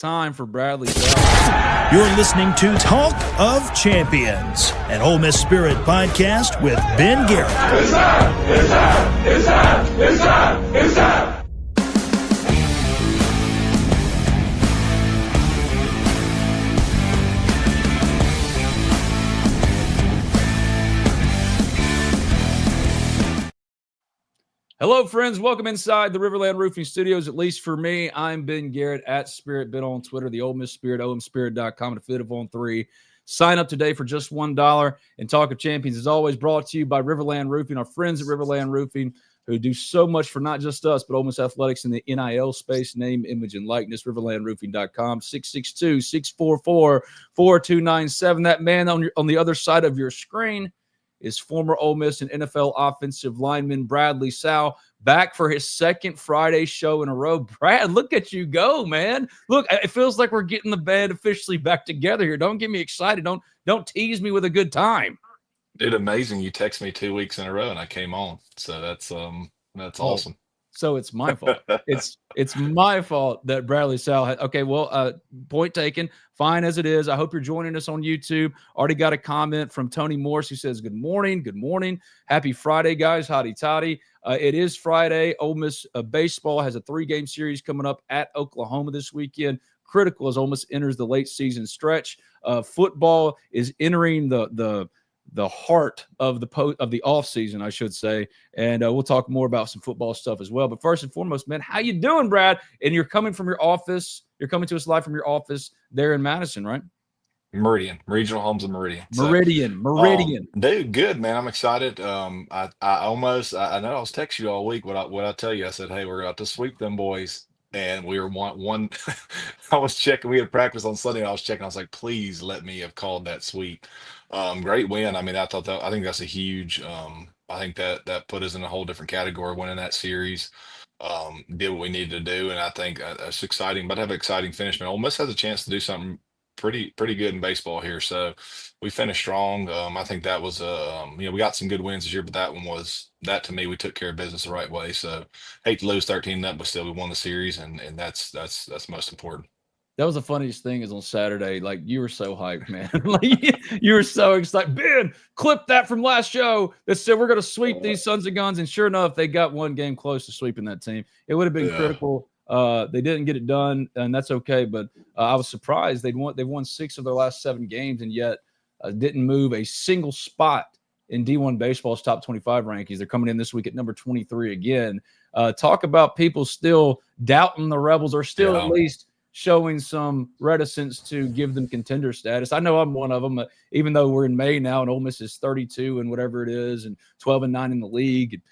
Time for Bradley Sowell. You're listening to Talk of Champions, an Ole Miss Spirit podcast with Ben Garrett. It's time! It's time! It's time! It's time! It's time! Hello, friends. Welcome inside the Riverland Roofing Studios, at least for me. I'm Ben Garrett at Spirit Ben on Twitter, the Ole Miss Spirit, omspirit.com, and affiliate on 3. Sign up today for just $1. And Talk of Champions is always brought to you by Riverland Roofing, our friends at Riverland Roofing, who do so much for not just us, but Ole Miss Athletics in the NIL space, name, image, and likeness, riverlandroofing.com, 662-644-4297. That man on the other side of your screen is former Ole Miss and NFL offensive lineman Bradley Sowell, back for his second Friday show in a row. Brad, look at you go, man. Look, it feels like we're getting the band officially back together here. Don't get me excited. Don't tease me with a good time. Dude, amazing. You text me 2 weeks in a row and I came on. So that's awesome. So it's my fault. It's my fault that Bradley Sowell had. Okay, well, point taken. Fine as it is. I hope you're joining us on YouTube. Already got a comment from Tony Morse who says, good morning. Good morning. Happy Friday, guys. Hotty toddy. It is Friday. Ole Miss baseball has a 3-game series coming up at Oklahoma this weekend. Critical as Ole Miss enters the late season stretch. Football is entering the heart of the off season, I should say, and we'll talk more about some football stuff as well. But first and foremost, man, how you doing, Brad? And you're coming from your office. You're coming to us live from your office there in Madison, right? Meridian, Regional Homes of Meridian. Meridian. Dude, good, man. I'm excited. I know I was texting you all week. What I tell you, I said, hey, we're about to sweep them boys. And we were one. I was checking. We had practice on Sunday. And I was checking. I was like, please let me have called that sweep. Great win. I mean, I think that's a huge. I think that put us in a whole different category winning that series. Did what we needed to do, and I think it's exciting. But have an exciting finish. Man, Ole Miss has a chance to do something pretty good in baseball here. So we finished strong. I think that was we got some good wins this year, but that to me, we took care of business the right way. So hate to lose 13-0, but still we won the series, and that's most important. That was the funniest thing is on Saturday, like you were so hyped, man. Like you were so excited. Ben, clip that from last show that said we're going to sweep these Sons of Guns. And sure enough, they got one game close to sweeping that team. It would have been critical. They didn't get it done, and that's okay. But I was surprised they've won 6 of their last 7 games, and yet didn't move a single spot in D1 baseball's top 25 rankings. They're coming in this week at number 23 again. Talk about people still doubting the Rebels, or still at least showing some reticence to give them contender status. I know I'm one of them, even though we're in May now and Ole Miss is 32 and whatever it is, and 12-9 in the league,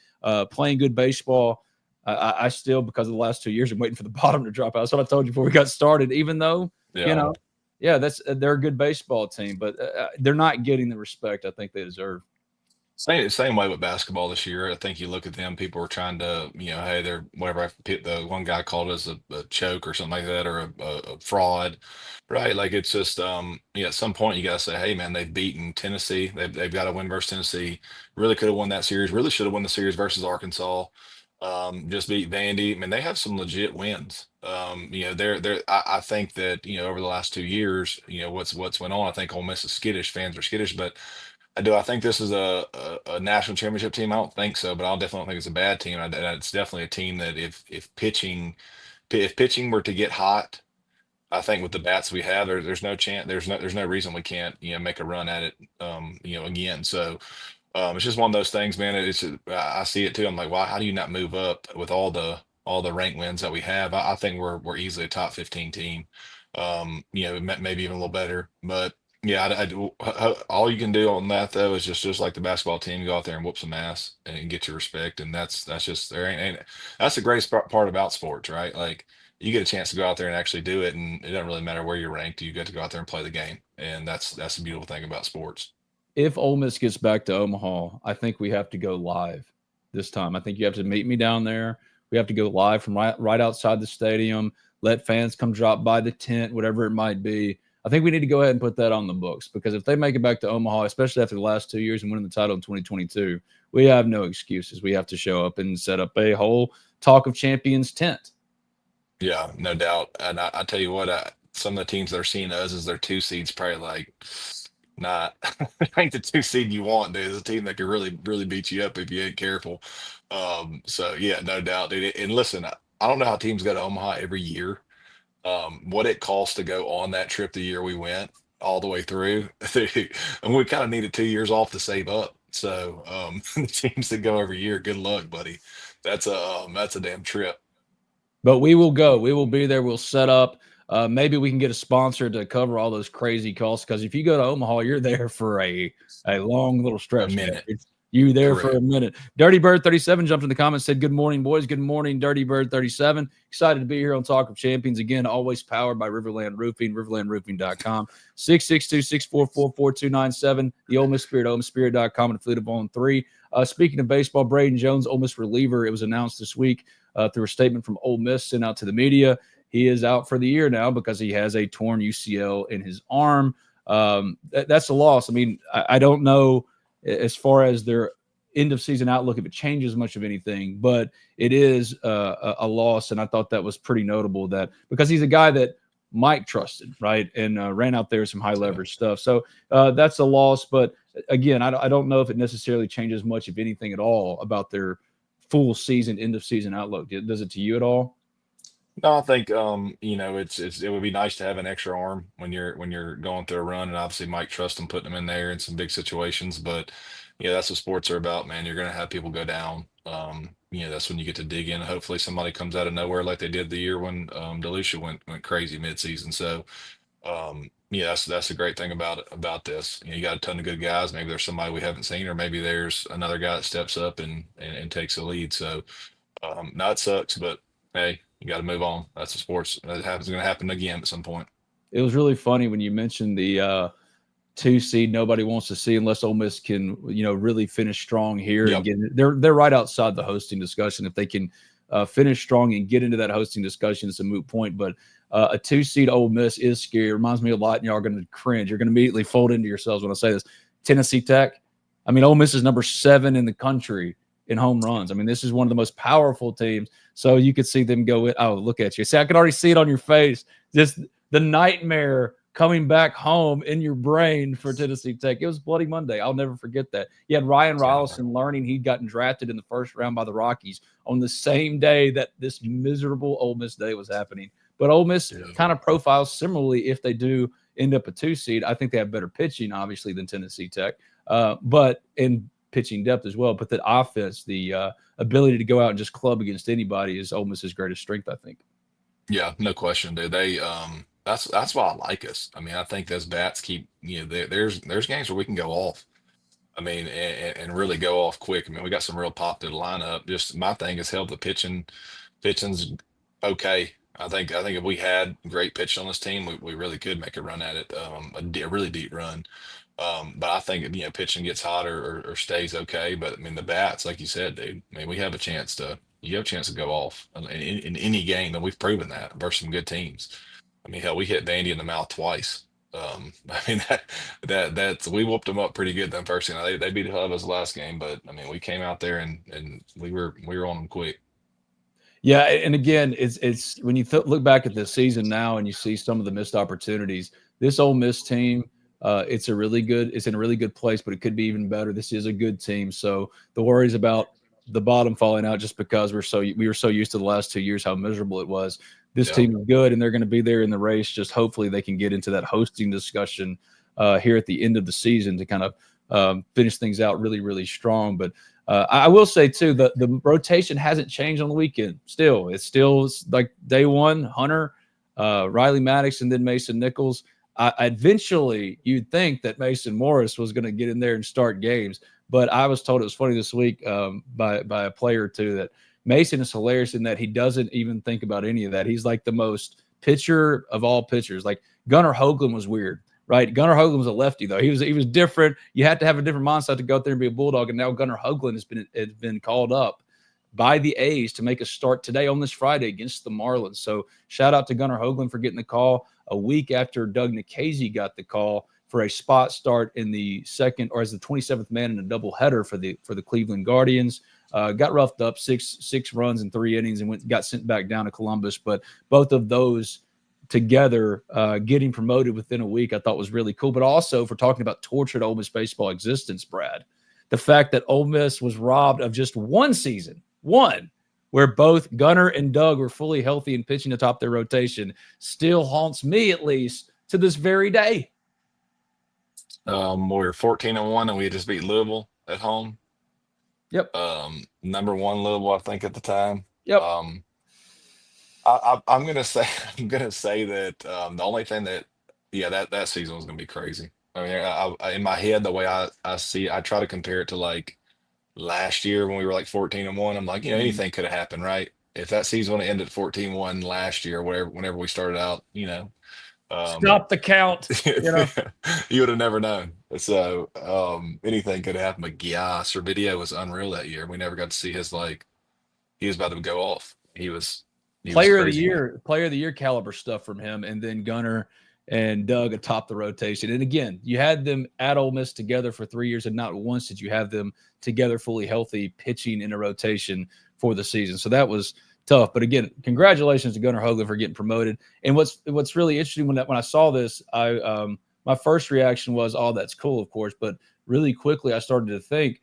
playing good baseball. I still, because of the last 2 years, I'm waiting for the bottom to drop out. That's what I told you before we got started. Even though, they're a good baseball team, but they're not getting the respect I think they deserve. Same way with basketball this year. I think you look at them, people are trying to, hey, they're whatever. The one guy called us a choke or something like that, or a fraud, right? Like it's just, at some point you got to say, hey, man, they've beaten Tennessee. They've got to win versus Tennessee. Really could have won that series. Really should have won the series versus Arkansas. Just beat Vandy. I mean, they have some legit wins. I think that over the last 2 years, what's went on. I think Ole Miss is skittish. Fans are skittish, but do I think this is a national championship team? I don't think so, but I definitely don't think it's a bad team. It's definitely a team that if pitching were to get hot, I think with the bats we have, there's no chance. There's no reason we can't make a run at it again. So it's just one of those things, man. I see it too. I'm like, wow, how do you not move up with all the ranked wins that we have? I think we're easily a top 15 team. Maybe even a little better, but. Yeah, all you can do on that though is just like the basketball team, go out there and whoop some ass and get your respect, and that's just that's the greatest part about sports, right? Like you get a chance to go out there and actually do it, and it doesn't really matter where you're ranked. You get to go out there and play the game, and that's the beautiful thing about sports. If Ole Miss gets back to Omaha, I think we have to go live this time. I think you have to meet me down there. We have to go live from right outside the stadium. Let fans come drop by the tent, whatever it might be. I think we need to go ahead and put that on the books, because if they make it back to Omaha, especially after the last 2 years and winning the title in 2022, we have no excuses. We have to show up and set up a whole Talk of Champions tent. Yeah, no doubt. And I tell you what, some of the teams that are seeing us as their 2 seeds probably like not ain't the 2 seed you want, dude. It's a team that could really beat you up if you ain't careful. So yeah, no doubt, dude. And listen, I don't know how teams go to Omaha every year. What it costs to go on that trip the year we went all the way through, and we kind of needed 2 years off to save up. So the teams that go every year, good luck, buddy. That's a damn trip. But we will go. We will be there. We'll set up. Maybe we can get a sponsor to cover all those crazy costs. Because if you go to Omaha, you're there for a long little stretch. A minute. It's you there for a Correct. minute. Dirty Bird 37 jumped in the comments, said, "Good morning, boys. Good morning, Dirty Bird 37. Excited to be here on Talk of Champions again. Always powered by Riverland Roofing, riverlandroofing.com. 662-644-4297. The Ole Miss Spirit, OleMissSpirit.com, and Fleet of On 3. Speaking of baseball, Braden Jones, Ole Miss reliever. It was announced this week through a statement from Ole Miss sent out to the media. He is out for the year now because he has a torn UCL in his arm. That's a loss. I mean, I don't know as far as their end of season outlook if it changes much of anything, but it is a loss. And I thought that was pretty notable that because he's a guy that Mike trusted, right, and ran out there some high leverage stuff. So that's a loss. But again, I don't know if it necessarily changes much, if anything at all, about their full season, end of season outlook. Does it to you at all? No, I think it would be nice to have an extra arm when you're going through a run, and obviously Mike trusts him putting him in there in some big situations. But yeah, that's what sports are about, man. You're gonna have people go down. That's when you get to dig in. Hopefully, somebody comes out of nowhere like they did the year when DeLucia went crazy midseason. So that's the great thing about this. You got a ton of good guys. Maybe there's somebody we haven't seen, or maybe there's another guy that steps up and takes the lead. So no, it sucks, but hey, you got to move on. That's the sports. That happens. Going to happen again at some point. It was really funny when you mentioned the 2 seed nobody wants to see unless Ole Miss can, really finish strong here. Yep. And they're right outside the hosting discussion. If they can finish strong and get into that hosting discussion, it's a moot point. But a 2 seed Ole Miss is scary. It reminds me a lot, and y'all are going to cringe. You're going to immediately fold into yourselves when I say this. Tennessee Tech. I mean, Ole Miss is number 7 in the country in home runs. I mean, this is one of the most powerful teams. So you could see them go in. Oh, look at you. See, I could already see it on your face. Just the nightmare coming back home in your brain for Tennessee Tech. It was Bloody Monday. I'll never forget that. You had Ryan Rolison learning he'd gotten drafted in the first round by the Rockies on the same day that this miserable Ole Miss day was happening. But Ole Miss kind of profiles similarly if they do end up a 2 seed. I think they have better pitching, obviously, than Tennessee Tech. But in pitching depth as well. But the offense, the ability to go out and just club against anybody is Ole Miss's greatest strength, I think. Yeah, no question, dude. They that's why I like us. I mean, I think those bats keep there's games where we can go off. I mean, and really go off quick. I mean, we got some real pop to the lineup. Just my thing is help the pitching's okay. I think if we had great pitch on this team, we really could make a run at it, a really deep run. But I think pitching gets hot or stays okay. But I mean the bats, like you said, dude. I mean you have a chance to go off in any game, and we've proven that versus some good teams. I mean hell, we hit Vandy in the mouth twice. I mean that's we whooped them up pretty good that first game. They beat the hell out of us last game, but I mean we came out there and we were on them quick. Yeah, and again, it's when you look back at this season now and you see some of the missed opportunities. This Ole Miss team, it's in a really good place, but it could be even better. This is a good team, so the worries about the bottom falling out just because we were so used to the last 2 years how miserable it was. This team is good, and they're going to be there in the race. Just hopefully they can get into that hosting discussion here at the end of the season to kind of finish things out really, really strong. But I will say, too, the rotation hasn't changed on the weekend. It's still like day one, Hunter, Riley Maddox, and then Mason Nichols. Eventually, you'd think that Mason Morris was going to get in there and start games. But I was told, it was funny this week by a player or two, that Mason is hilarious in that he doesn't even think about any of that. He's like the most pitcher of all pitchers. Like Gunnar Hoagland was weird. Right, Gunnar Hoagland was a lefty though. He was different. You had to have a different mindset to go out there and be a Bulldog. And now Gunnar Hoagland has been called up by the A's to make a start today on this Friday against the Marlins. So shout out to Gunnar Hoagland for getting the call a week after Doug Nikhazy got the call for a spot start in the second, or as the 27th man in a doubleheader for the Cleveland Guardians. Got roughed up, six runs in 3 innings and got sent back down to Columbus. But both of those together, getting promoted within a week, I thought was really cool. But also, if we're talking about tortured Ole Miss baseball existence, Brad, the fact that Ole Miss was robbed of just one season, where both Gunnar and Doug were fully healthy and pitching atop their rotation, still haunts me, at least to this very day. We were 14-1, and we had just beat Louisville at home. Yep. Number one Louisville, I think, at the time. Yep. I'm gonna say that the only thing that that season was gonna be crazy. I mean, I in my head, the way I see, I try to compare it to like last year when we were like 14-1. I'm like, anything could have happened, right? If that season would have ended 14-1 last year, whenever we started out, stop the count. You would have never known. So anything could have happened. But Gias or video was unreal that year. We never got to see his he was about to go off. He was player of the year caliber stuff from him, and then Gunnar and Doug atop the rotation. And again, you had them at Ole Miss together for 3 years, and not once did you have them together fully healthy pitching in a rotation for the season. So that was tough. But again, congratulations to Gunnar Hoagland for getting promoted. And what's really interesting when I saw this, my first reaction was, oh, that's cool, of course. But really quickly, I started to think,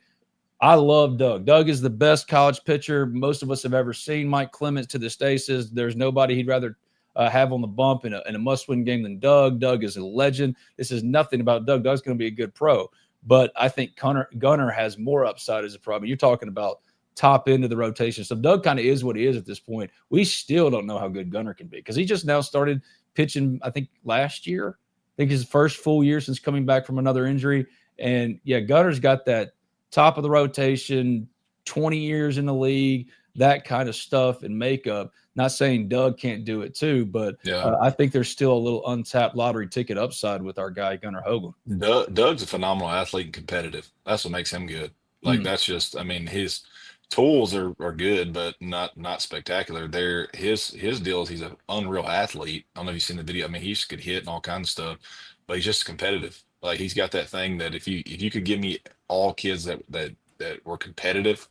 I love Doug. Doug is the best college pitcher most of us have ever seen. Mike Clements to this day says there's nobody he'd rather have on the bump in a must-win game than Doug. Doug is a legend. This is nothing about Doug. Doug's going to be a good pro. But I think Gunnar has more upside as a pro. I mean, you're talking about top end of the rotation. So Doug kind of is what he is at this point. We still don't know how good Gunnar can be because he just now started pitching, I think, last year. I think his first full year since coming back from another injury. And, yeah, Gunnar's got that top of the rotation, 20 years in the league, that kind of stuff and makeup. Not saying Doug can't do it too, but I think there's still a little untapped lottery ticket upside with our guy, Gunnar Hoagland. Doug's a phenomenal athlete and competitive. That's what makes him good. That's just, I mean, his tools are good, but not spectacular. His deal is he's an unreal athlete. I don't know if you've seen the video. I mean, he just could hit and all kinds of stuff, but he's just competitive. Like, he's got that thing that if you could give me all kids that were competitive,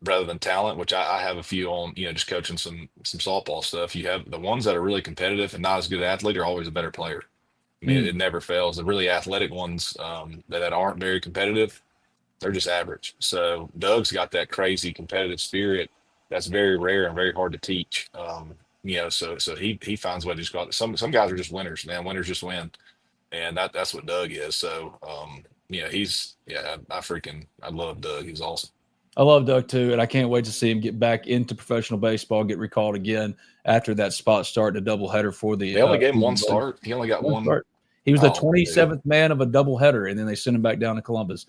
rather than talent, which I have a few on, just coaching some softball stuff. You have the ones that are really competitive and not as good athlete are always a better player. I mean, it never fails. The really athletic ones that aren't very competitive, they're just average. So Doug's got that crazy competitive spirit that's very rare and very hard to teach. So he finds a way to just go out. Some guys are just winners, man. Winners just win, and that's what Doug is. So I love Doug. He's awesome. I love Doug too, and I can't wait to see him get back into professional baseball, get recalled again after that spot start in a doubleheader for the. They only gave him one start. He only got one start. He was the 27th man of a doubleheader, and then they sent him back down to Columbus.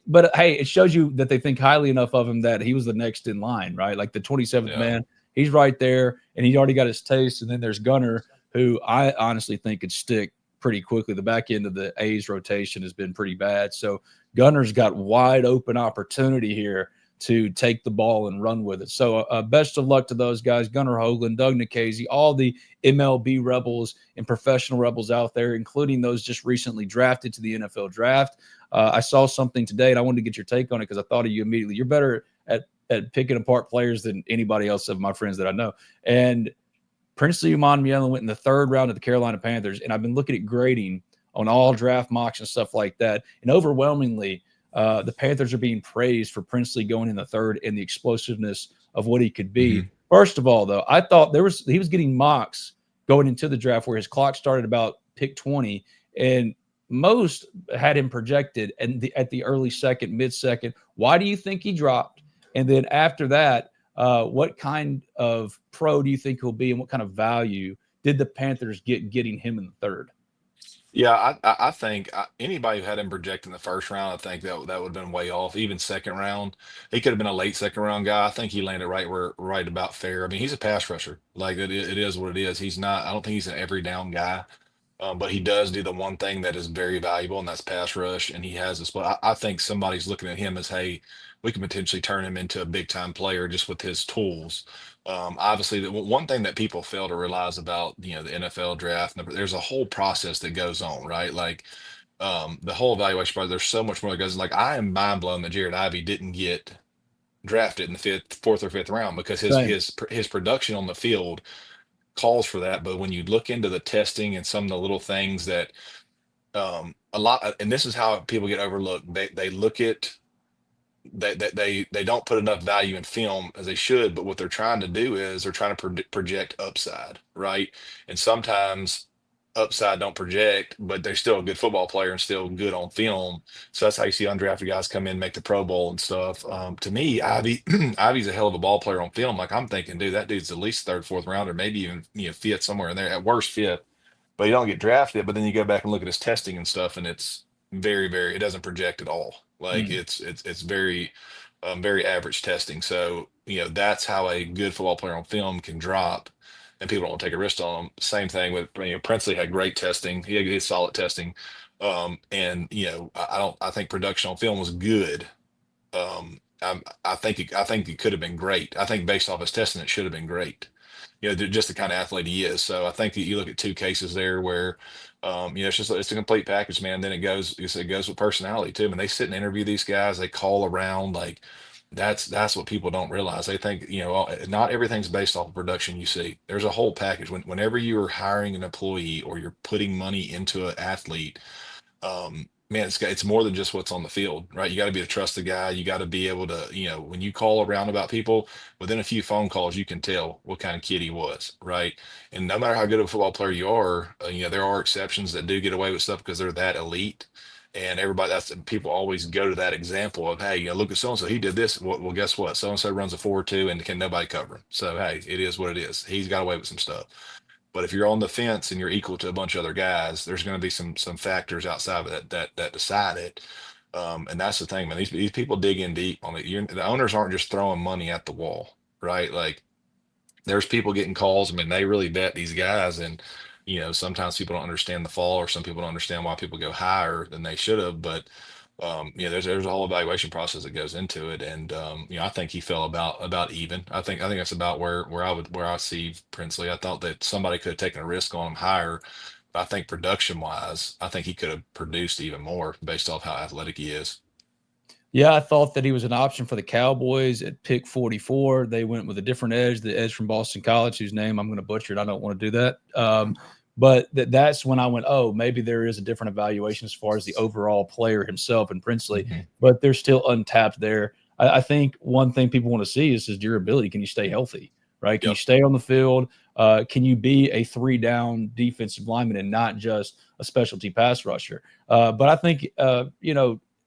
But hey, it shows you that they think highly enough of him that he was the next in line, right? Like the 27th man, he's right there, and he already got his taste. And then there's Gunnar, who I honestly think could stick pretty quickly. The back end of the A's rotation has been pretty bad, so Gunnar's got wide open opportunity here to take the ball and run with it. So best of luck to those guys, Gunnar Hoagland, Doug Nikhazy, all the MLB rebels and professional rebels out there, including those just recently drafted to the NFL draft. I saw something today, and I wanted to get your take on it because I thought of you immediately. You're better at picking apart players than anybody else of my friends that I know. And Princely Umanmielen went in the third round of the Carolina Panthers, and I've been looking at grading on all draft mocks and stuff like that. And overwhelmingly, the Panthers are being praised for Princely going in the third and the explosiveness of what he could be. Mm-hmm. First of all, though, I thought he was getting mocks going into the draft where his clock started about pick 20, and most had him projected at the early second, mid-second. Why do you think he dropped? And then after that, what kind of pro do you think he'll be, and what kind of value did the Panthers getting him in the third? Yeah, I think anybody who had him projected in the first round, I think that would have been way off. Even second round, he could have been a late second round guy. I think he landed right about fair. I mean, he's a pass rusher. Like it is what it is. He's not. I don't think he's an every down guy, but he does do the one thing that is very valuable, and that's pass rush. And he has a split. I think somebody's looking at him as, hey, we can potentially turn him into a big time player just with his tools. Obviously, the one thing that people fail to realize about the NFL draft, there's a whole process that goes on, right? Like the whole evaluation part. There's so much more that goes. Like, I am mind blown that Jared Ivey didn't get drafted in the fourth or fifth round because his production on the field calls for that, but when you look into the testing and some of the little things that a lot, and this is how people get overlooked. They look at they don't put enough value in film as they should, but what they're trying to do is they're trying to project upside, right? And sometimes upside don't project, but they're still a good football player and still good on film. So that's how you see undrafted guys come in, make the Pro Bowl and stuff. To me, Ivy Ivy's a hell of a ball player on film. Like I'm thinking, dude, that dude's at least third, fourth rounder, maybe even fifth somewhere in there, at worst fifth. But you don't get drafted. But then you go back and look at his testing and stuff, and it's it doesn't project at all. Like Mm. it's very average testing. So that's how a good football player on film can drop, and people don't take a risk on him. Same thing with Princely had great testing. He had solid testing, and I think production on film was good. I think it could have been great. I think based off his testing, it should have been great. Just the kind of athlete he is. So I think that you look at two cases there where, it's a complete package, man. Then it goes with personality too. When they sit and interview these guys, they call around like that's what people don't realize. They think not everything's based off of production. You see, there's a whole package. Whenever you're hiring an employee or you're putting money into an athlete, man, it's more than just what's on the field, right? You got to be a trusted guy. You got to be able to, when you call around about people, within a few phone calls, you can tell what kind of kid he was, right? And no matter how good of a football player you are, there are exceptions that do get away with stuff because they're that elite. And people always go to that example of, hey, look at so and so, he did this. Well, guess what? So and so runs a 4.2 and can nobody cover him. So hey, it is what it is. He's got away with some stuff. But if you're on the fence and you're equal to a bunch of other guys, there's going to be some factors outside of that decide it. And that's the thing, man. These people dig in deep on it. The owners aren't just throwing money at the wall, right? Like there's people getting calls. I mean, they really bet these guys, and sometimes people don't understand the fall, or some people don't understand why people go higher than they should have. But there's a whole evaluation process that goes into it, and I think he fell about even. I think that's about where I see Princely. I thought that somebody could have taken a risk on him higher. But I think production wise, I think he could have produced even more based off how athletic he is. Yeah, I thought that he was an option for the Cowboys at pick 44. They went with a different edge, the edge from Boston College, whose name I'm going to butcher it. I don't want to do that. But that's when I went, oh, maybe there is a different evaluation as far as the overall player himself and Princely, but they're still untapped there. I think one thing people want to see is his durability. Can you stay healthy, right? Can you stay on the field? Can you be a 3-down defensive lineman and not just a specialty pass rusher? But I think,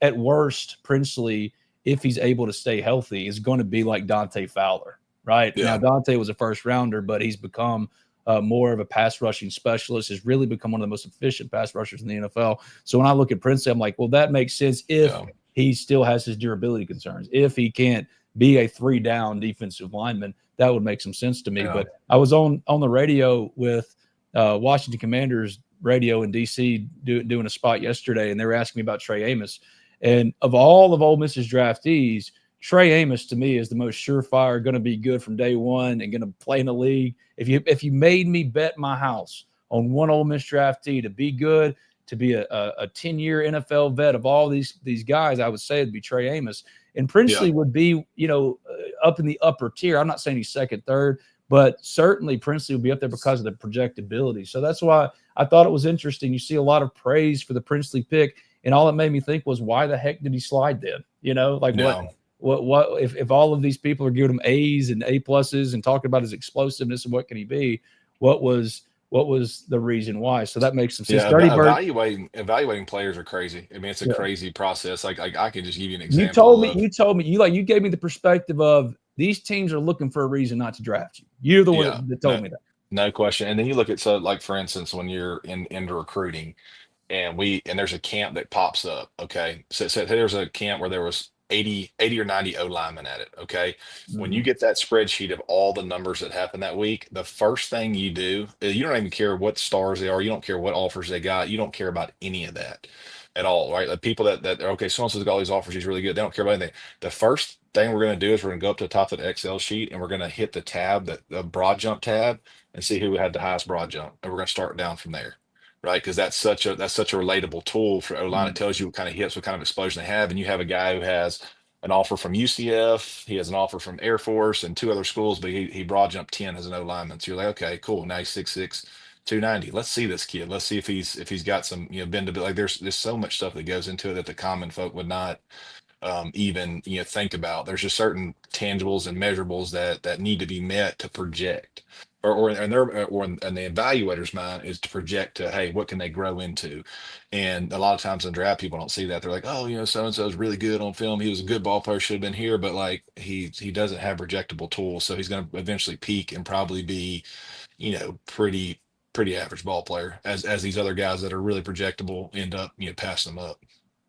at worst, Princely, if he's able to stay healthy, is going to be like Dante Fowler, right? Yeah. Now, Dante was a first rounder, but he's become more of a pass rushing specialist, has really become one of the most efficient pass rushers in the NFL. So when I look at Princely, I'm like, well, that makes sense if he still has his durability concerns. If he can't be a 3-down defensive lineman, that would make some sense to me. Yeah. But I was on the radio with Washington Commanders radio in D.C. doing a spot yesterday, and they were asking me about Trey Amos. And of all of Ole Miss's draftees, Trey Amos to me is the most surefire, going to be good from day one and going to play in the league. If you made me bet my house on one Ole Miss draftee to be good, to be a 10-year NFL vet of all these guys, I would say it'd be Trey Amos. And Princely would be, up in the upper tier. I'm not saying he's second, third, but certainly Princely would be up there because of the projectability. So that's why I thought it was interesting. You see a lot of praise for the Princely pick. And all it made me think was, why the heck did he slide then? What if all of these people are giving him A's and A pluses and talking about his explosiveness and what can he be? What was the reason why? So that makes some sense. Evaluating players are crazy. I mean, it's a crazy process. Like I can just give you an example. You told me you gave me the perspective of these teams are looking for a reason not to draft you. You're the one that told me that. No question. And then you look at, for instance, when you're into recruiting, and there's a camp that pops up. Okay. So there's a camp where there was 80 or 90 O linemen at it. Okay. When you get that spreadsheet of all the numbers that happened that week, the first thing you do is you don't even care what stars they are. You don't care what offers they got. You don't care about any of that at all. Right. The people that are, okay, so-and-so's got all these offers. He's really good. They don't care about anything. The first thing we're going to do is we're going to go up to the top of the Excel sheet and we're going to hit the tab, the broad jump tab, and see who had the highest broad jump. And we're going to start down from there. Right, because that's such a relatable tool for O-line. It tells you what kind of hits, what kind of explosion they have, and you have a guy who has an offer from UCF. He has an offer from Air Force and 2 other schools, but he broad jumped 10 as an O lineman. So you're like, okay, cool. Now he's 6'6", 290. Let's see this kid. Let's see if he's got some, bend like there's so much stuff that goes into it that the common folk would not even think about. There's just certain tangibles and measurables that need to be met to project, or in the evaluator's mind is to project to, hey, what can they grow into? And a lot of times in draft, people don't see that. They're like, oh, so and so is really good on film. He was a good ball player, should have been here, but like he doesn't have projectable tools, so he's going to eventually peak and probably be, pretty average ball player as these other guys that are really projectable end up passing them up.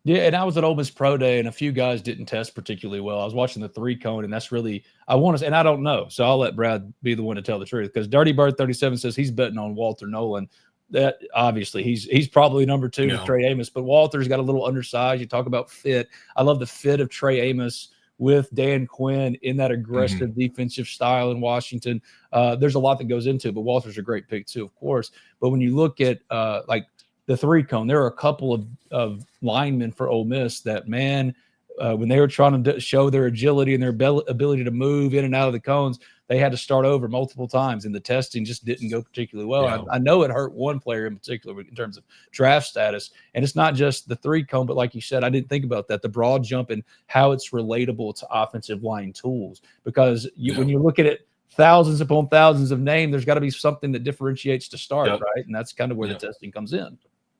Yeah, and I was at Ole Miss Pro Day, and a few guys didn't test particularly well. I was watching the 3-cone, and that's really I want to, and I don't know, so I'll let Brad be the one to tell the truth, because Dirty Bird 37 says he's betting on Walter Nolan. That obviously he's probably number 2 to Trey Amos, but Walter's got a little undersized. You talk about fit. I love the fit of Trey Amos with Dan Quinn in that aggressive defensive style in Washington. There's a lot that goes into it, but Walter's a great pick too, of course. But when you look at like the 3-cone, there are a couple of linemen for Ole Miss that, man, when they were trying to show their agility and their ability to move in and out of the cones, they had to start over multiple times, and the testing just didn't go particularly well. Yeah. I know it hurt one player in particular in terms of draft status, and it's not just the 3-cone, but like you said, I didn't think about that, the broad jump and how it's relatable to offensive line tools, because when you look at it, thousands upon thousands of names, there's got to be something that differentiates to start, right? And that's kind of where the testing comes in.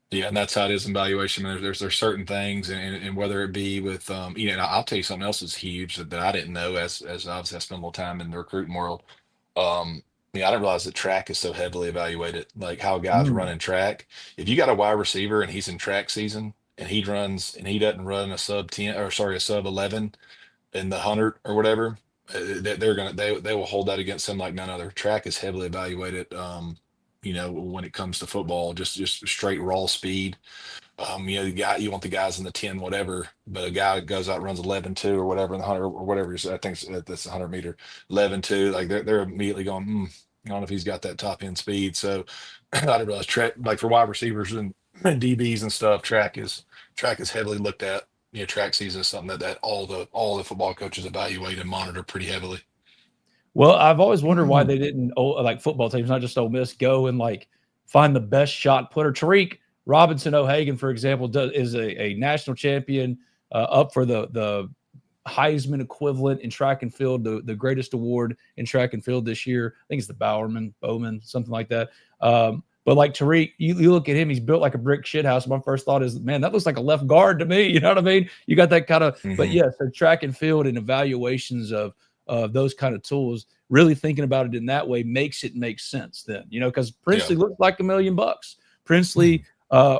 Yeah, and that's how it is in valuation. There's certain things, and whether it be with and I'll tell you something else that's huge that I didn't know as obviously I spent a little time in the recruiting world. I didn't realize that track is so heavily evaluated, like how guys run in track. If you got a wide receiver and he's in track season and he doesn't run a sub 10, or sorry, a sub 11 in the 100 or whatever, they will hold that against him like none other. Track is heavily evaluated. When it comes to football, just straight raw speed. You want the guys in the 10 whatever, but a guy goes out and runs 11.2 or whatever in the 100 or whatever. I think that's 100 meter 11.2. Like they're immediately going, I don't know if he's got that top end speed. So I didn't realize track, like for wide receivers and DBs and stuff, track is heavily looked at. Track season is something that all the football coaches evaluate and monitor pretty heavily. Well, I've always wondered why they didn't, like football teams, not just Ole Miss, go and like find the best shot putter. Tariq Robinson O'Hagan, for example, is a national champion, up for the Heisman equivalent in track and field, the greatest award in track and field this year. I think it's the Bowman, something like that. But like Tariq, you look at him, he's built like a brick shithouse. My first thought is, man, that looks like a left guard to me. You know what I mean? You got that kind of, but yeah, so track and field and evaluations of those kind of tools, really thinking about it in that way makes it make sense then, because Princely looks like $1 million. Princely,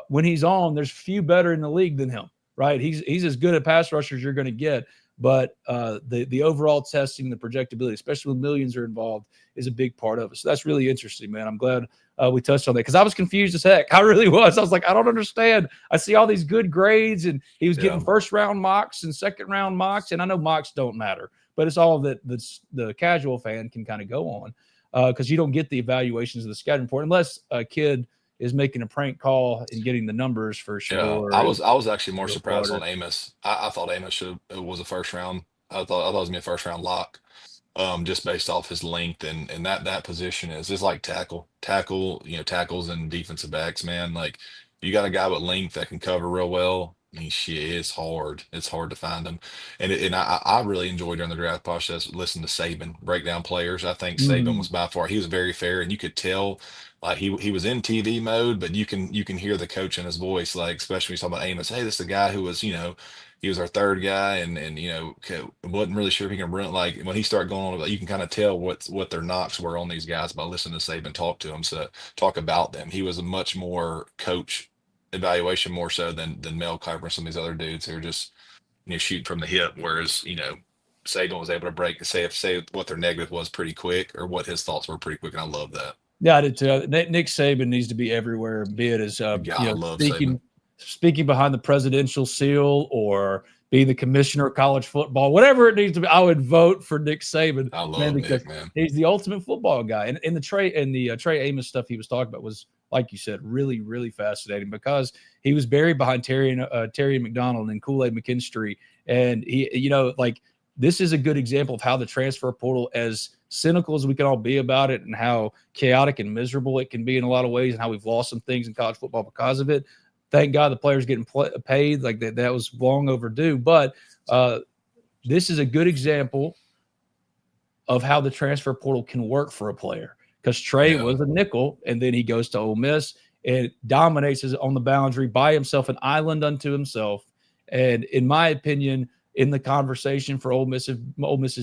when he's on, there's few better in the league than him, right? He's as good a pass rusher as you're going to get, but the overall testing, the projectability, especially when millions are involved, is a big part of it. So that's really interesting, man. I'm glad we touched on that, because I was confused as heck. I really was. I was like, I don't understand. I see all these good grades, and he was getting first-round mocks and second-round mocks, and I know mocks don't matter, but it's all that the casual fan can kind of go on, because you don't get the evaluations of the scouting report unless a kid is making a prank call and getting the numbers for sure. I was actually more surprised on Amos. I thought Amos was a first round. I thought it was gonna be a first round lock, just based off his length and that position is like tackle, tackles and defensive backs, man. Like you got a guy with length that can cover real well. I mean, shit, it's hard. It's hard to find them. And I really enjoyed during the draft process listening to Saban break down players. I think Saban was by far, he was very fair, and you could tell like he was in TV mode, but you can hear the coach in his voice, like especially when he's talking about Amos. Hey, this is the guy who was, he was our third guy, and wasn't really sure if he can run. Like when he started going on, you can kind of tell what their knocks were on these guys by listening to Saban talk to them. So talk about them. He was a much more coach evaluation, more so than Mel Kiper and some of these other dudes who are just shooting from the hip, whereas Saban was able to say what their negative was pretty quick, or what his thoughts were pretty quick, and I love that. Yeah, I did too. Nick Saban needs to be everywhere, be it as speaking behind the presidential seal or being the commissioner of college football, whatever it needs to be. I would vote for Nick Saban. I love Nick, man. He's the ultimate football guy. And the Trey Amos stuff he was talking about was like you said, really, really fascinating because he was buried behind Terry McDonald and Kool-Aid McKinstry. And this is a good example of how the transfer portal, as cynical as we can all be about it and how chaotic and miserable it can be in a lot of ways and how we've lost some things in college football because of it. Thank God the players getting paid like that. That was long overdue. But this is a good example of how the transfer portal can work for a player, because Trey was a nickel, and then he goes to Ole Miss and dominates on the boundary by himself, an island unto himself. And in my opinion, in the conversation for Ole Miss's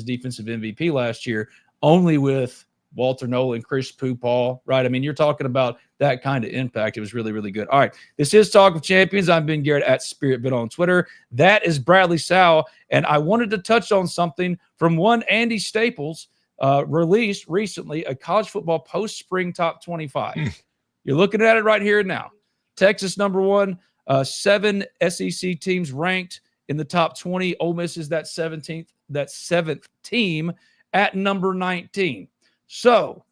defensive MVP last year, only with Walter Nolan, Chris Paul, right? I mean, you're talking about that kind of impact. It was really, really good. All right. This is Talk of Champions. I'm Ben Garrett at SpiritBit on Twitter. That is Bradley Sowell. And I wanted to touch on something from one Andy Staples, released recently, a college football post-spring top 25. You're looking at it right here and now. Texas number 1, 7 SEC teams ranked in the top 20. Ole Miss is that 7th team at number 19. So,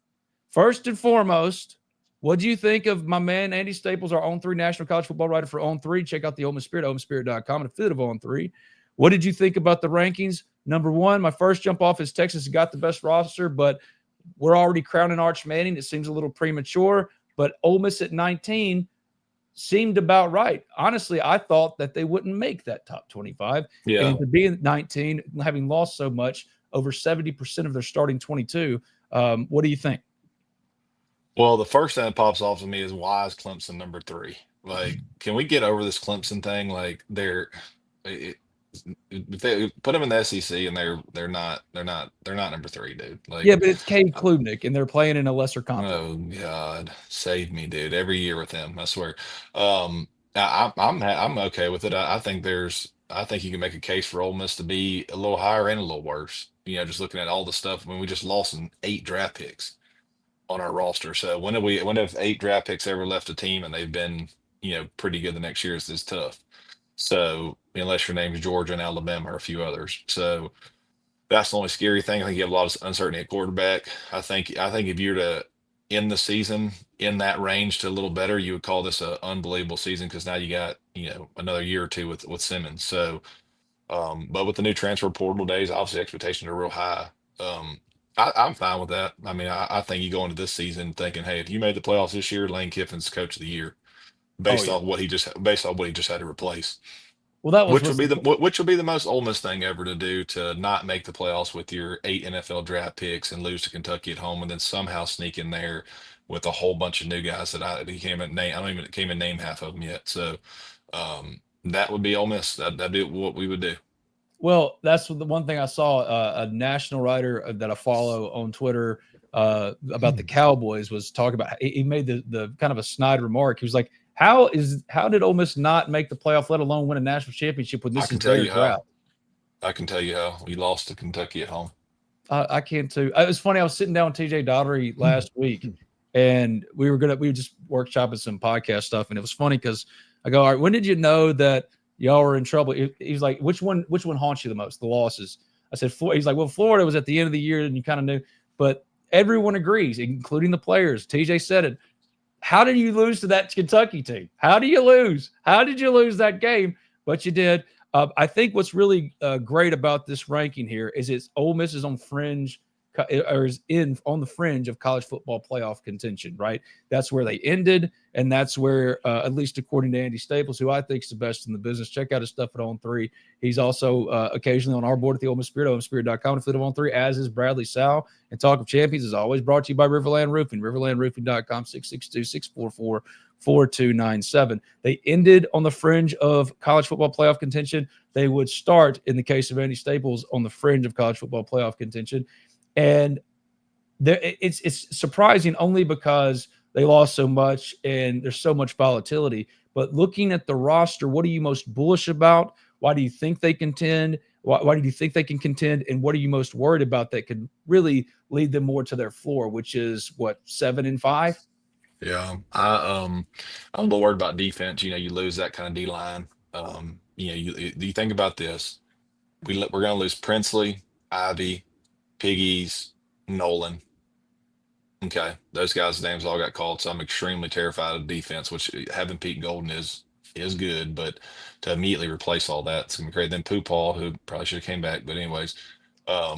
first and foremost, what do you think of my man Andy Staples, our On3 national college football writer for On3? Check out the Ole Miss Spirit, OleMissSpirit.com, an affiliate of On3. What did you think about the rankings? Number 1, my first jump off is Texas has got the best roster, but we're already crowning Arch Manning. It seems a little premature, but Ole Miss at 19 seemed about right. Honestly, I thought that they wouldn't make that top 25. Yeah. And to be in 19, having lost so much, over 70% of their starting 22, what do you think? Well, the first thing that pops off to me is, why is Clemson number 3? Like, can we get over this Clemson thing? Like, if they put them in the SEC and they're not number 3, dude. Like, yeah, but it's Cade Klubnik and they're playing in a lesser conference. Oh God, save me, dude! Every year with them, I swear. I'm okay with it. I think you can make a case for Ole Miss to be a little higher and a little worse. Just looking at all the stuff. I mean, we just lost 8 draft picks on our roster. So when have 8 draft picks ever left a team and they've been pretty good the next year? Is tough. So unless your name's Georgia and Alabama or a few others, so that's the only scary thing. I think you have a lot of uncertainty at quarterback. I think if you're to end the season in that range to a little better, you would call this an unbelievable season, because now you got another year or two with Simmons. So, but with the new transfer portal days, obviously expectations are real high. I'm fine with that. I mean, I think you go into this season thinking, hey, if you made the playoffs this year, Lane Kiffin's coach of the year, based off what he just had to replace. Well, that was which will be the most Ole Miss thing ever to do, to not make the playoffs with your 8 NFL draft picks and lose to Kentucky at home, and then somehow sneak in there with a whole bunch of new guys that I don't even name half of them yet. So that would be Ole Miss. That'd be what we would do. Well, that's the one thing I saw. A national writer that I follow on Twitter about the Cowboys was talking about. He made the kind of a snide remark. He was like, How did Ole Miss not make the playoff, let alone win a national championship when this is their draft? I can tell you how. We lost to Kentucky at home. I can too. It was funny. I was sitting down with TJ Daugherty last week, and we were just workshopping some podcast stuff, and it was funny because I go, all right, when did you know that y'all were in trouble? He's like, which one haunts you the most? The losses. I said, he's like, well, Florida was at the end of the year, and you kind of knew, but everyone agrees, including the players. TJ said it. How did you lose to that Kentucky team? How do you lose? How did you lose that game? But you did. I think what's really great about this ranking here is Ole Miss is on the fringe of college football playoff contention, right? That's where they ended, and that's where, at least according to Andy Staples, who I think is the best in the business. Check out his stuff at On3. He's also occasionally on our board at the Ole Miss Spirit, OleMissSpirit.com, affiliate of On3, as is Bradley Sowell. And Talk of Champions is always brought to you by Riverland Roofing, riverlandroofing.com, 662-644-4297. They ended on the fringe of college football playoff contention. They would start, in the case of Andy Staples, on the fringe of college football playoff contention. And it's surprising only because they lost so much and there's so much volatility. But looking at the roster, what are you most bullish about? Why do you think they contend? Why do you think they can contend? And what are you most worried about that could really lead them more to their floor, which is what, 7-5? Yeah, I'm a little worried about defense. You lose that kind of D line. You think about this. We're going to lose Princely, Ivy, Piggies, Nolan. Okay, those guys' names all got called, so I'm extremely terrified of defense. Which having Pete Golden is good, but to immediately replace all that, it's gonna be great. Then Pooh Paul, who probably should have came back, but anyways,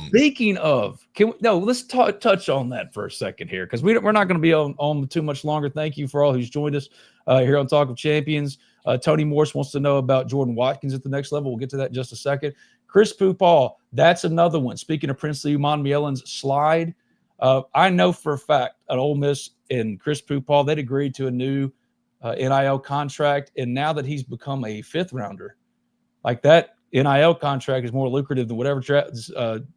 Speaking of, let's touch on that for a second here, because we're not going to be on too much longer. Thank you for all who's joined us here on Talk of Champions. Tony Morse wants to know about Jordan Watkins at the next level. We'll get to that in just a second. Chris Pooh Paul, that's another one. Speaking of Princely Umanmielelan's slide, I know for a fact at Ole Miss and Chris Pooh Paul, they'd agreed to a new NIL contract, and now that he's become a fifth rounder, like that NIL contract is more lucrative than whatever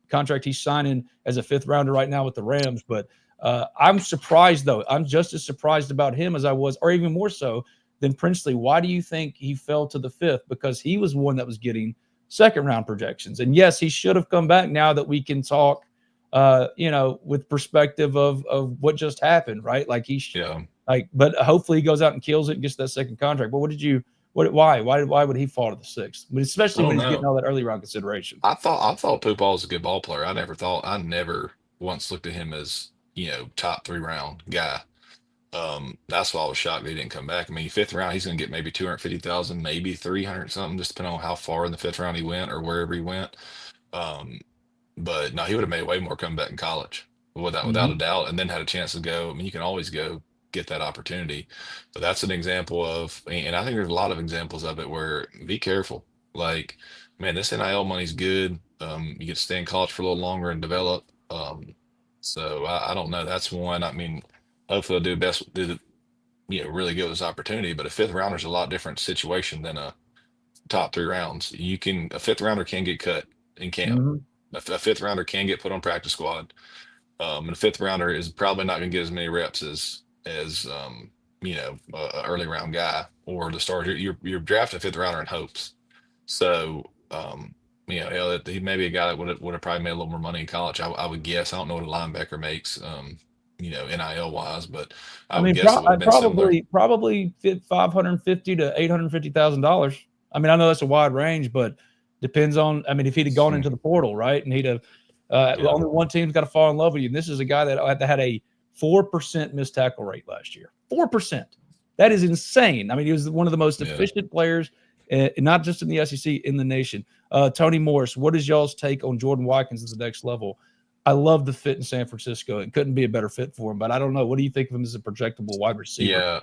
contract he's signing as a fifth rounder right now with the Rams. But I'm surprised, though. I'm just as surprised about him as I was, or even more so than Princely. Why do you think he fell to the fifth? Because he was one that was getting second round projections. And yes, he should have come back now that we can talk, with perspective of what just happened, right? Like but hopefully he goes out and kills it and gets that second contract. But why would he fall to the sixth? But especially when he's getting all that early round consideration. I thought Pooh Paul was a good ball player. I never once looked at him as top 3 round guy. That's why I was shocked that he didn't come back. I mean, fifth round, he's going to get maybe 250,000, maybe 300 something, just depending on how far in the fifth round he went or wherever he went. But no, he would have made way more coming back in college without a doubt, and then had a chance to go. I mean, you can always go get that opportunity. But that's an example of, and I think there's a lot of examples of it where be careful. Like, man, this NIL money's good. You get to stay in college for a little longer and develop. So I don't know. That's one. I mean, hopefully they'll really give this opportunity. But a fifth rounder is a lot different situation than a top 3 rounds. A fifth rounder can get cut in camp. Mm-hmm. A fifth rounder can get put on practice squad. And a fifth rounder is probably not going to get as many reps as a early round guy or the starter. You're drafting a fifth rounder in hopes. So he may be a guy that would have probably made a little more money in college. I would guess. I don't know what a linebacker makes, NIL wise, but I would guess it would have been probably $550,000 to $850,000. I mean, I know that's a wide range, but depends on. I mean, if he'd have gone into the portal, right, and he'd have only one team's got to fall in love with you. And this is a guy that had a 4% missed tackle rate last year. 4%. That is insane. I mean, he was one of the most efficient players, not just in the SEC, in the nation. Tony Morris, what is y'all's take on Jordan Watkins at the next level? I love the fit in San Francisco. It couldn't be a better fit for him, but I don't know. What do you think of him as a projectable wide receiver? Yeah,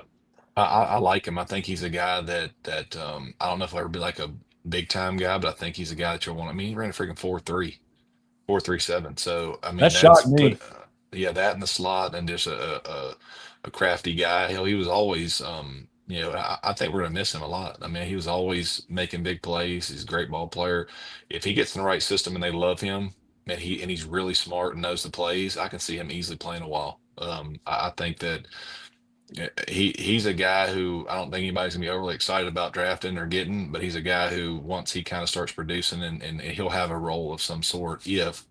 I like him. I think he's a guy that I don't know if he'll ever be like a big time guy, but I think he's a guy that you'll want. I mean, he ran a freaking 4.37. So I mean, that shocked me. That in the slot and just a crafty guy. Hell, he was always I think we're gonna miss him a lot. I mean, he was always making big plays. He's a great ball player. If he gets in the right system and they love him, and he's really smart and knows the plays, I can see him easily playing a while. I think that he's a guy who I don't think anybody's gonna be overly excited about drafting or getting, but he's a guy who once he kind of starts producing and he'll have a role of some sort if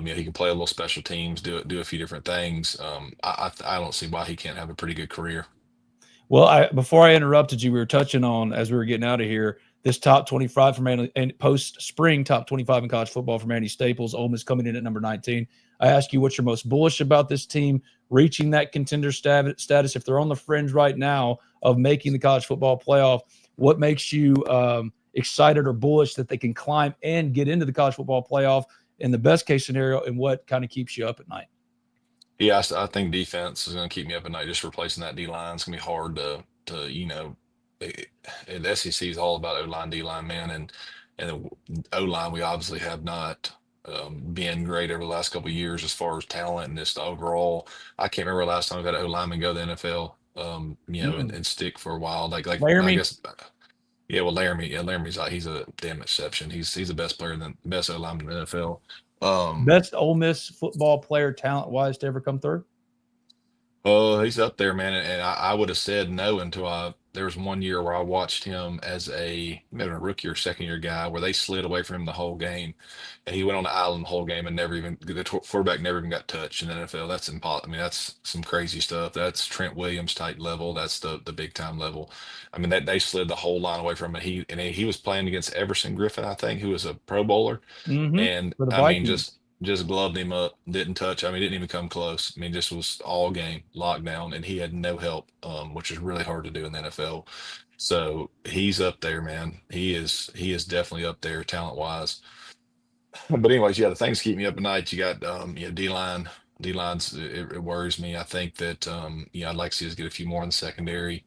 he can play a little special teams, do a few different things. I don't see why he can't have a pretty good career. Well, before I interrupted you, we were touching on, as we were getting out of here, this top 25 from Andy, and post-spring top 25 in college football from Andy Staples. Ole Miss coming in at number 19. I ask you, what's your most bullish about this team reaching that contender status? If they're on the fringe right now of making the college football playoff, what makes you excited or bullish that they can climb and get into the college football playoff in the best case scenario, and what kind of keeps you up at night? Yeah, I think defense is going to keep me up at night. Just replacing that D-line is going to be hard to the SEC is all about O-line, D-line, man, and the O-line we obviously have not been great over the last couple of years as far as talent and just overall. I can't remember the last time we've had an O-lineman go to the NFL, and stick for a while. Like Laramie. I guess. Yeah, well, Laramie. Yeah, Laramie's he's a damn exception. He's the best player, the best O-lineman in the NFL. Best Ole Miss football player talent-wise to ever come through? He's up there, man. And I would have said no until there was one year where I watched him as maybe a rookie or second year guy where they slid away from him the whole game. And he went on the island the whole game and the quarterback never even got touched in the NFL. That's impossible. I mean, that's some crazy stuff. That's Trent Williams type level. That's the big time level. I mean, they slid the whole line away from him. He was playing against Everson Griffin, I think, who was a Pro Bowler. Mm-hmm. And I mean, just gloved him up, didn't touch. I mean, didn't even come close. I mean, just was all game locked down, and he had no help, which is really hard to do in the NFL. So he's up there, man. He is definitely up there talent wise. But anyways, yeah, the things keep me up at night. You got D line. D lines it worries me. I think that I'd like to see us get a few more in the secondary.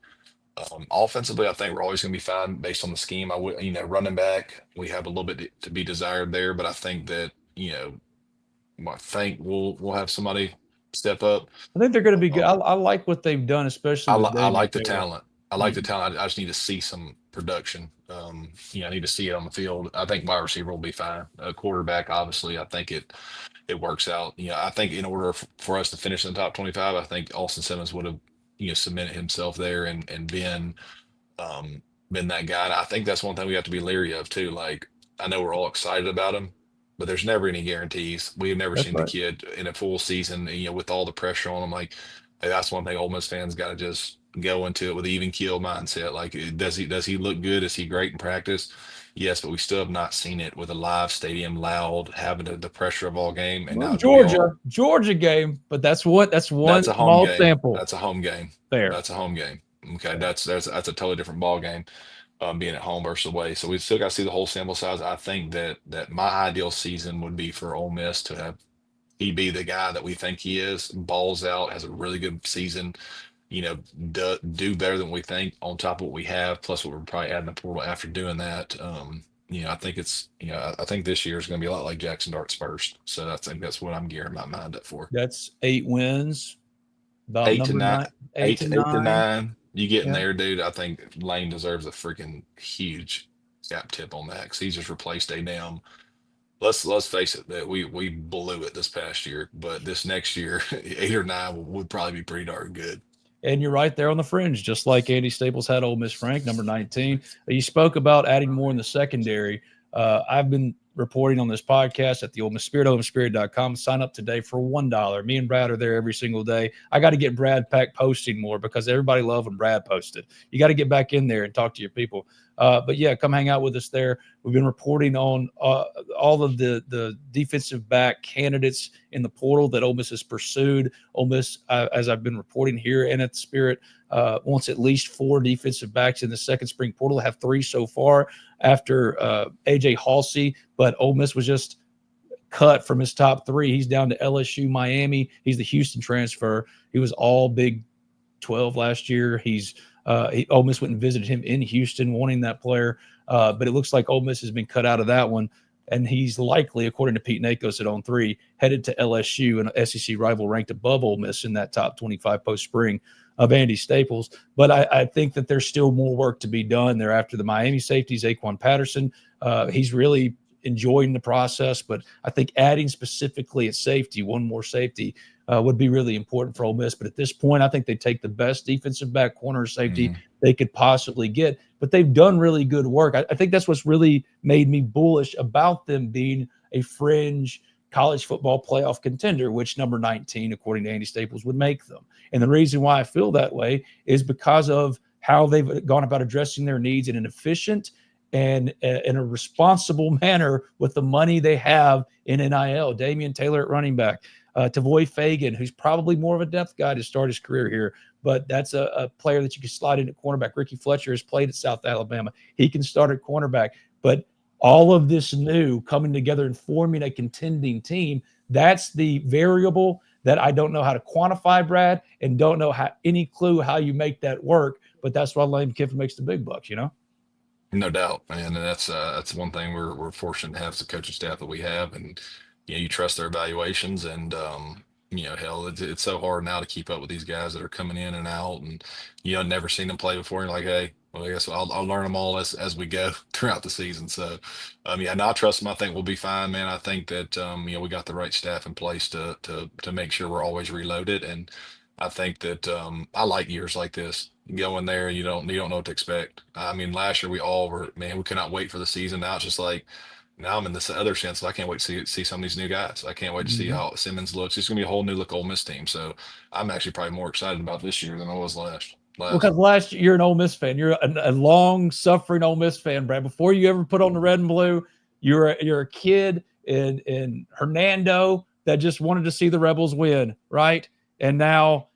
Offensively, I think we're always going to be fine based on the scheme. I would, running back, we have a little bit to be desired there, but I think that I think we'll have somebody step up. I think they're going to be good. Um, I like what they've done, especially with I Damian like the Taylor. talent. I like the talent. I just need to see some production. I need to see it on the field. I think wide receiver will be fine. Quarterback, obviously, I think it works out. I think in order for us to finish in the top 25, I think Austin Simmons would have cemented himself there and been that guy. And I think that's one thing we have to be leery of too. Like I know we're all excited about him, but there's never any guarantees. We've never That's seen right. the kid in a full season, with all the pressure on him. Like hey, that's one thing Ole Miss fans got to just go into it with an even keel mindset. Like does he look good? Is he great in practice? Yes, but we still have not seen it with a live stadium, loud, having the pressure of all game. And Well, now do we all? Georgia game, but that's one That's a home small game. sample That's a home game. there. That's a home game. Okay, that's a totally different ball game, being at home versus away. So we still got to see the whole sample size. I think that my ideal season would be for Ole Miss to have he be the guy that we think he is, balls out, has a really good season, do better than we think on top of what we have, plus what we're probably adding the portal after doing that. I think I think this year is going to be a lot like Jackson Dart's first. So I think that's what I'm gearing my mind up for. That's 8 wins, about Eight to number nine, 9, 8 to 9. 8 to 9. You get in Yeah. there, dude. I think Lane deserves a freaking huge cap tip on that because he just replaced a damn. Let's face it, that we blew it this past year, but this next year, 8 or 9 would probably be pretty darn good. And you're right there on the fringe, just like Andy Staples had Ole Miss Frank, number 19. You spoke about adding more in the secondary. I've been reporting on this podcast at the Ole Miss Spirit, OleMissSpirit.com. Sign up today for $1. Me and Brad are there every single day. I got to get Brad back posting more because everybody loved when Brad posted. You got to get back in there and talk to your people. But yeah, come hang out with us there. We've been reporting on all of the defensive back candidates in the portal that Ole Miss has pursued. Ole Miss, as I've been reporting here and at the Spirit, wants at least 4 defensive backs in the second spring portal. Have 3 so far after AJ Halsey, but Ole Miss was just cut from his top 3. He's down to LSU, Miami. He's the Houston transfer. He was all Big 12 last year. Ole Miss went and visited him in Houston, wanting that player. But it looks like Ole Miss has been cut out of that one. And he's likely, according to Pete Nakos at On 3, headed to LSU, an SEC rival ranked above Ole Miss in that top 25 post-spring of Andy Staples. But I think that there's still more work to be done there after the Miami safety, Zaquan Patterson. He's really enjoying the process, but I think adding specifically at safety, one more safety, would be really important for Ole Miss. But at this point, I think they take the best defensive back corner safety they could possibly get. But they've done really good work. I think that's what's really made me bullish about them being a fringe college football playoff contender, which number 19, according to Andy Staples, would make them. And the reason why I feel that way is because of how they've gone about addressing their needs in an efficient and in a responsible manner with the money they have in NIL. Damian Taylor at running back, Tavoy Fagan, who's probably more of a depth guy to start his career here, but that's a player that you can slide into cornerback. Ricky Fletcher has played at South Alabama. He can start at cornerback. But all of this new coming together and forming a contending team, that's the variable that I don't know how to quantify, Brad, and don't know any clue how you make that work. But that's why Lane Kiffin makes the big bucks, No doubt, man. And that's one thing we're fortunate to have the coaching staff that we have, and you trust their evaluations, and hell, it's so hard now to keep up with these guys that are coming in and out, and never seen them play before. And you're like, hey, well, I guess I'll learn them all as we go throughout the season. So, no, I trust them. I think we'll be fine, man. I think that we got the right staff in place to make sure we're always reloaded, and I think that I like years like this. You go in there, you don't know what to expect. I mean, last year we all were, man, we could not wait for the season. Now it's just like, now I'm in this other sense. I can't wait to see some of these new guys. I can't wait to see how Simmons looks. It's going to be a whole new look Ole Miss team. So I'm actually probably more excited about this year than I was last. Because last year you're an Ole Miss fan. You're a long-suffering Ole Miss fan, Brad. Before you ever put on the red and blue, you're a kid and Hernando that just wanted to see the Rebels win, right? And now,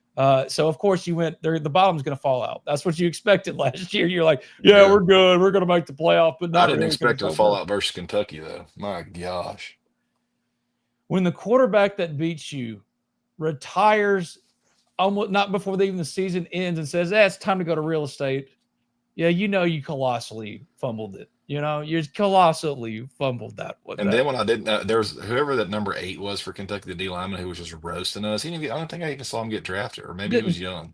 so of course you went there. The bottom's going to fall out. That's what you expected last year. You're like, yeah, we're good. We're going to make the playoff, but not I didn't really expect it to fall out versus Kentucky, though. My gosh. When the quarterback that beats you retires almost not before even the season ends and says, it's time to go to real estate. Yeah, you colossally fumbled it. You colossally fumbled that one. And then when I didn't, there was whoever that number 8 was for Kentucky, the D lineman who was just roasting us. I don't think I even saw him get drafted, or maybe he was young.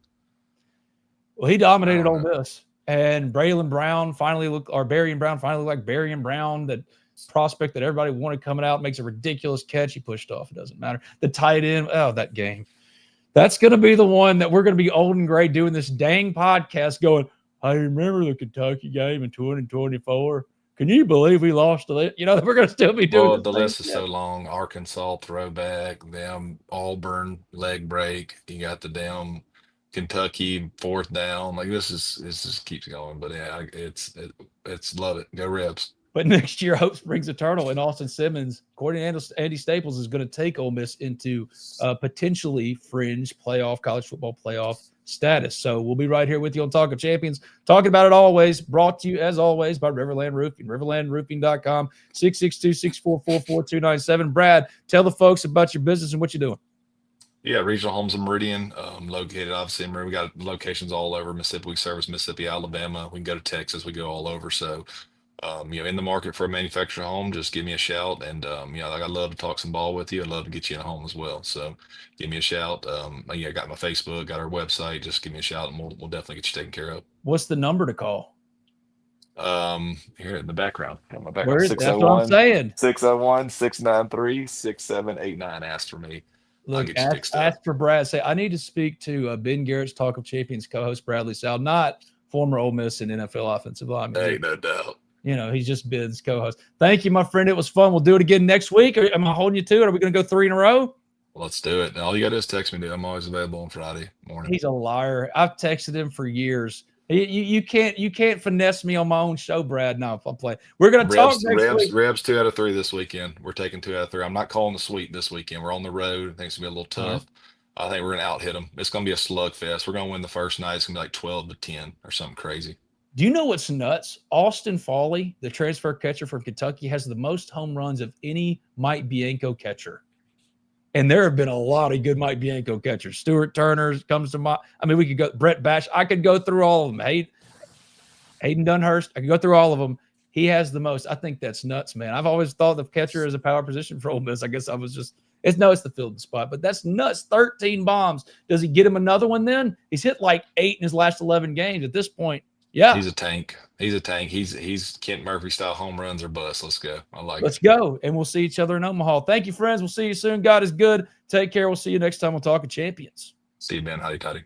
Well, he dominated Ole Miss, and Braylon Brown finally looked, or Barry Brown finally looked like Barry Brown, that prospect that everybody wanted coming out, makes a ridiculous catch. He pushed off. It doesn't matter. The tight end, that game. That's going to be the one that we're going to be old and gray doing this dang podcast going, I remember the Kentucky game in 2024. Can you believe we lost to it? We're going to still be doing the list is so long. Arkansas throwback, them Auburn leg break. You got the damn Kentucky 4th down. Like this just keeps going. But yeah, it's love it. Go Rebs. But next year, hope springs eternal, and Austin Simmons, according to Andy Staples, is going to take Ole Miss into potentially fringe college football playoff status. So we'll be right here with you on Talk of Champions, talking about it always, brought to you, as always, by Riverland Roofing, riverlandroofing.com, 662-644-4297. Brad, tell the folks about your business and what you're doing. Yeah, Regional Homes in Meridian, located obviously in Meridian. We got locations all over Mississippi. We service Mississippi, Alabama. We can go to Texas. We go all over. So, in the market for a manufactured home, just give me a shout. And, I'd love to talk some ball with you. I'd love to get you in a home as well. So give me a shout. I got my Facebook, got our website. Just give me a shout and we'll definitely get you taken care of. What's the number to call? Here in the background. My background. Where is it? That's what I'm saying. 601-693-6789. Ask for me. Look, ask for Brad. Say, I need to speak to Ben Garrett's Talk of Champions co-host Bradley Sowell, not former Ole Miss and NFL offensive lineman. Ain't no doubt. He's just Ben's co-host. Thank you, my friend. It was fun. We'll do it again next week. Am I holding you to it? Are we going to go 3 in a row? Let's do it. All you got to do is text me, dude. I'm always available on Friday morning. He's a liar. I've texted him for years. You can't finesse me on my own show, Brad. No, if I'm playing. We're going to talk next week. Rebs 2 out of 3 this weekend. We're taking 2 out of 3. I'm not calling the sweep this weekend. We're on the road. I think it's going to be a little tough. I think we're going to out hit them. It's going to be a slugfest. We're going to win the first night. It's going to be like 12-10 or something crazy. Do you know what's nuts? Austin Foley, the transfer catcher from Kentucky, has the most home runs of any Mike Bianco catcher. And there have been a lot of good Mike Bianco catchers. Stuart Turner comes to mind. We could go Brett Bash. I could go through all of them. Hayden Dunhurst. I could go through all of them. He has the most. I think that's nuts, man. I've always thought the catcher is a power position for Ole Miss. I guess I was just – it's the fielding spot. But that's nuts. 13 bombs. Does he get him another one then? He's hit like 8 in his last 11 games at this point. Yeah. He's a tank. He's Kent Murphy style home runs or bust. Let's go. Let's go. And we'll see each other in Omaha. Thank you, friends. We'll see you soon. God is good. Take care. We'll see you next time. We'll talk of champions. See you, Ben. Howdy, toddy.